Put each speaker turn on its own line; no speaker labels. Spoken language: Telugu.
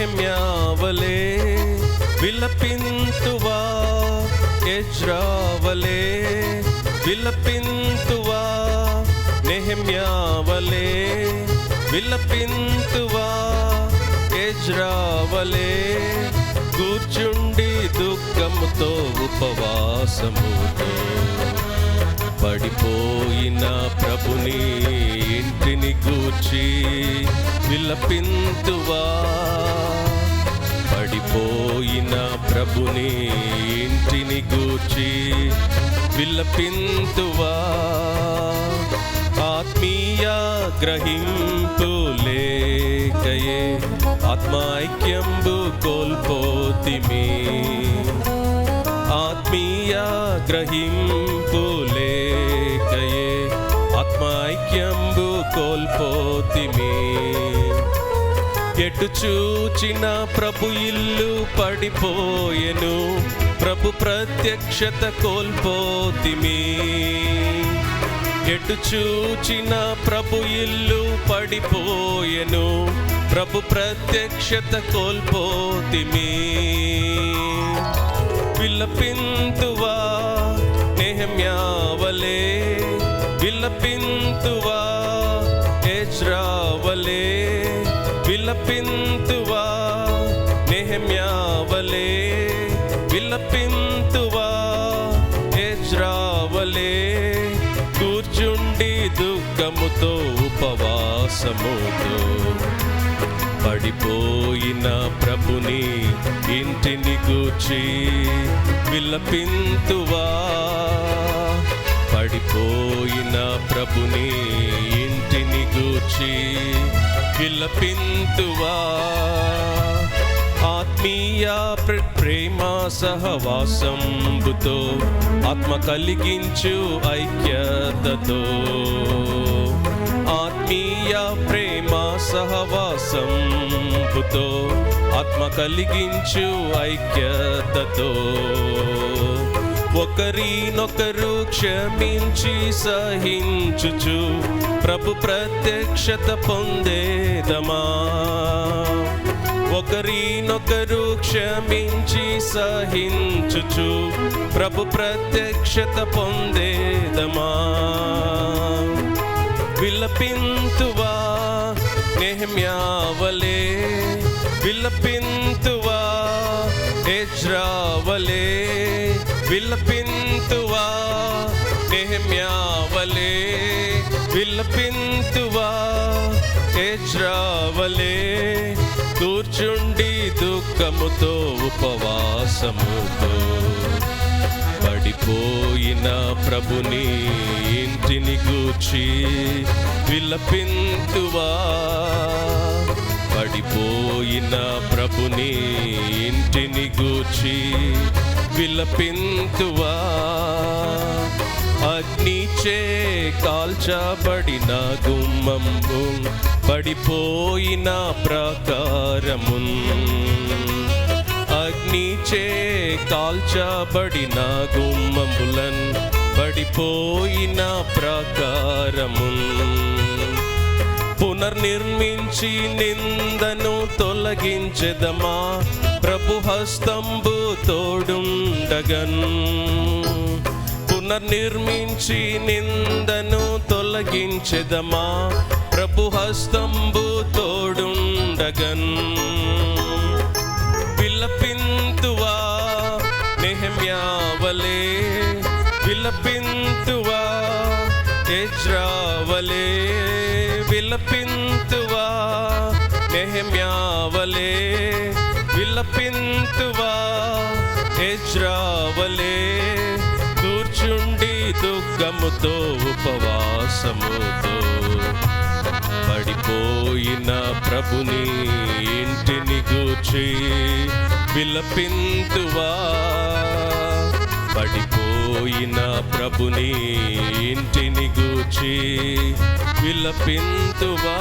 నెహెమ్యావలే విలపింతువా, ఎజ్రావలే విలపింతువా, నెహెమ్యావలే విలపింతువా, ఎజ్రావలే కూర్చుండి దుఃఖముతో ఉపవాసముతో పడిపోయిన ప్రభుని ఇంటిని గూర్చి విలపింతువా, పడిపోయిన ప్రభుని ఇంటిని గూర్చి విలపింతువా, ఆత్మీయ గ్రహింపు లేకయే ఆత్మైక్యంబు కోల్పోతిమి, ఆత్మీయ గ్రహింపు లేకయే ఆత్మైక్యంబు కోల్పోతిమి, ఎటు చూచిన ప్రభు ఇల్లు పడిపోయెను, ప్రభు ప్రత్యక్షత కోల్పోతిమి, ఎటు చూచిన ప్రభు ఇల్లు పడిపోయెను, ప్రభు ప్రత్యక్షత కోల్పోతిమి, విలపింతువా నెహెమ్యావలే విలపింతువా, ఎజ్రావలే విలపింతువా, నెహెమ్యావలే విలపింతువా, ఎజ్రావలే కూర్చుండి దుఃఖముతో ఉపవాసముతో పడిపోయిన ప్రభుని ఇంటిని గూర్చి విలపింతువా, పడిపోయిన ప్రభుని ఇంటిని గూర్చి విలపింతువా, ఆత్మీయ ప్రేమ సహవాసంబుతో ఆత్మ కలిగించు ఐక్యతతో, ఆత్మీయ ప్రేమ సహవాసంబుతో ఆత్మ కలిగించు ఐక్యతతో, ఒకరినొకరు క్షమించి సహించుచు ప్రభు ప్రత్యక్షత పొందేదమా, ఒకరినొకరు క్షమించి సహించుచు ప్రభు ప్రత్యక్షత పొందేదమా, విలపింతువా నెహెమ్యావలే విలపింతువా, ఎజ్రావలే విలపింతువా, నెహెమ్యావలే విలపింతువా, ఎజ్రావలే కూర్చుండి దుఃఖముతో ఉపవాసముతో పడిపోయిన ప్రభుని ఇంటిని గూర్చి విలపింతువా, పడిపోయిన ప్రభుని ఇంటిని గూర్చి విలపింతువా, అగ్నిచే కాల్చబడిన గుమ్మంబు పడిపోయిన ప్రాకారమున్, అగ్నిచే కాల్చబడిన గుమ్మంబులన్ పడిపోయిన ప్రాకారమున్, పునర్నిర్మించి నిందను తొలగించెదమా, ప్రభు హస్తంబు తోడుండగన్, పునర్నిర్మించి నిందను తొలగించెదమా, ప్రభు హస్తంబు తోడుండగన్, విలపింతువా నెహెమ్యావలే విలపింతువా, ఎజ్రావలే విలపింతువా, నెహెమ్యావలే విలపింతువా, ఎజ్రావలే కూర్చుండి దుఃఖముతో ఉపవాసముతో పడిపోయిన ప్రభుని ఇంటిని గూర్చి విలపింతువా, పడిపోయిన ప్రభుని ఇంటిని గూర్చి విలపింతువా.